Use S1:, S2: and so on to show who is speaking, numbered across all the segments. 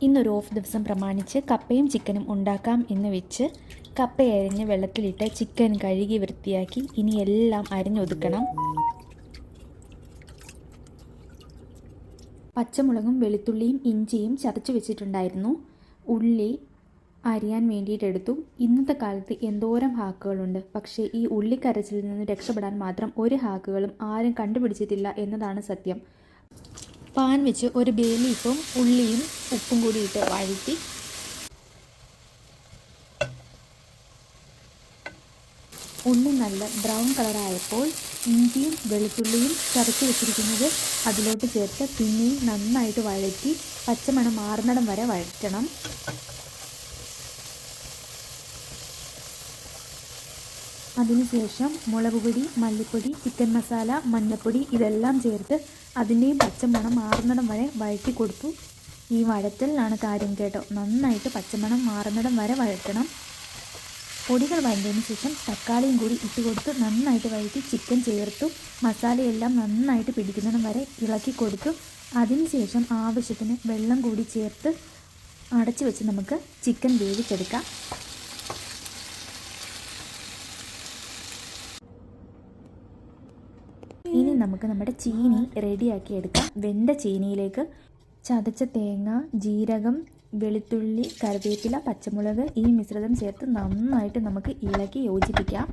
S1: ഇന്നൊരു ഓഫ് ദിവസം പ്രമാണിച്ച് കപ്പയും ചിക്കനും ഉണ്ടാക്കാം എന്ന് വെച്ച് കപ്പ അരിഞ്ഞ് വെള്ളത്തിലിട്ട് ചിക്കൻ കഴുകി വൃത്തിയാക്കി ഇനി എല്ലാം അരിഞ്ഞൊതുക്കണം. പച്ചമുളകും വെളുത്തുള്ളിയും ഇഞ്ചിയും ചതച്ച് വെച്ചിട്ടുണ്ടായിരുന്നു. ഉള്ളി അരിയാൻ വേണ്ടിയിട്ടെടുത്തു. ഇന്നത്തെ കാലത്ത് എന്തോരം ഹാക്കുകളുണ്ട്. പക്ഷേ ഈ ഉള്ളിക്കരച്ചിൽ നിന്ന് രക്ഷപ്പെടാൻ മാത്രം ഒരു ഹാക്കുകളും ആരും കണ്ടുപിടിച്ചിട്ടില്ല എന്നതാണ് സത്യം. പാൻ വെച്ച് ഒരു ബേ ലീഫും ഉള്ളിയും ഉപ്പും കൂടി ഇട്ട് വഴറ്റി ഉള്ളി നല്ല ബ്രൗൺ കളറായപ്പോൾ ഇഞ്ചിയും വെളുത്തുള്ളിയും ചതച്ച് വെച്ചിരിക്കുന്നത് അതിലോട്ട് ചേർത്ത് പിന്നെയും നന്നായിട്ട് വഴറ്റി പച്ചമണം മാറുന്നിടം വരെ വഴറ്റണം. അതിനുശേഷം മുളക് പൊടി, മല്ലിപ്പൊടി, ചിക്കൻ മസാല, മഞ്ഞൾപ്പൊടി ഇതെല്ലാം ചേർത്ത് അതിൻ്റെയും പച്ചമണം മാറുന്നിടം വരെ വഴറ്റി കൊടുത്തു. ഈ വഴറ്റലിനാണ് കാര്യം കേട്ടോ. നന്നായിട്ട് പച്ചമണം മാറുന്നിടം വരെ വഴറ്റണം. പൊടികൾ വഴറ്റിയതിന് ശേഷം തക്കാളിയും കൂടി ഇട്ട് കൊടുത്ത് നന്നായിട്ട് വഴറ്റി ചിക്കൻ ചേർത്തു. മസാലയെല്ലാം നന്നായിട്ട് പിടിക്കുന്നിടം വരെ ഇളക്കി കൊടുത്തു. അതിനുശേഷം ആവശ്യത്തിന് വെള്ളം കൂടി ചേർത്ത് അടച്ചു വെച്ച് നമുക്ക് ചിക്കൻ വേവിച്ചെടുക്കാം. ഇനി നമുക്ക് നമ്മുടെ ചീനി റെഡിയാക്കി എടുക്കാം. വെന്ത ചീനിയിലേക്ക് ചതച്ച തേങ്ങ, ജീരകം, വെളുത്തുള്ളി, കറിവേപ്പില, പച്ചമുളക് ഈ മിശ്രിതം ചേർത്ത് നന്നായിട്ട് നമുക്ക് ഇളക്കി യോജിപ്പിക്കാം.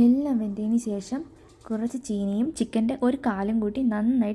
S1: എല്ലാം വെന്തതിന് ശേഷം കുറച്ച് ചീനിയും ചിക്കൻ്റെ ഒരു കാലും കൂട്ടി നന്നായിട്ട്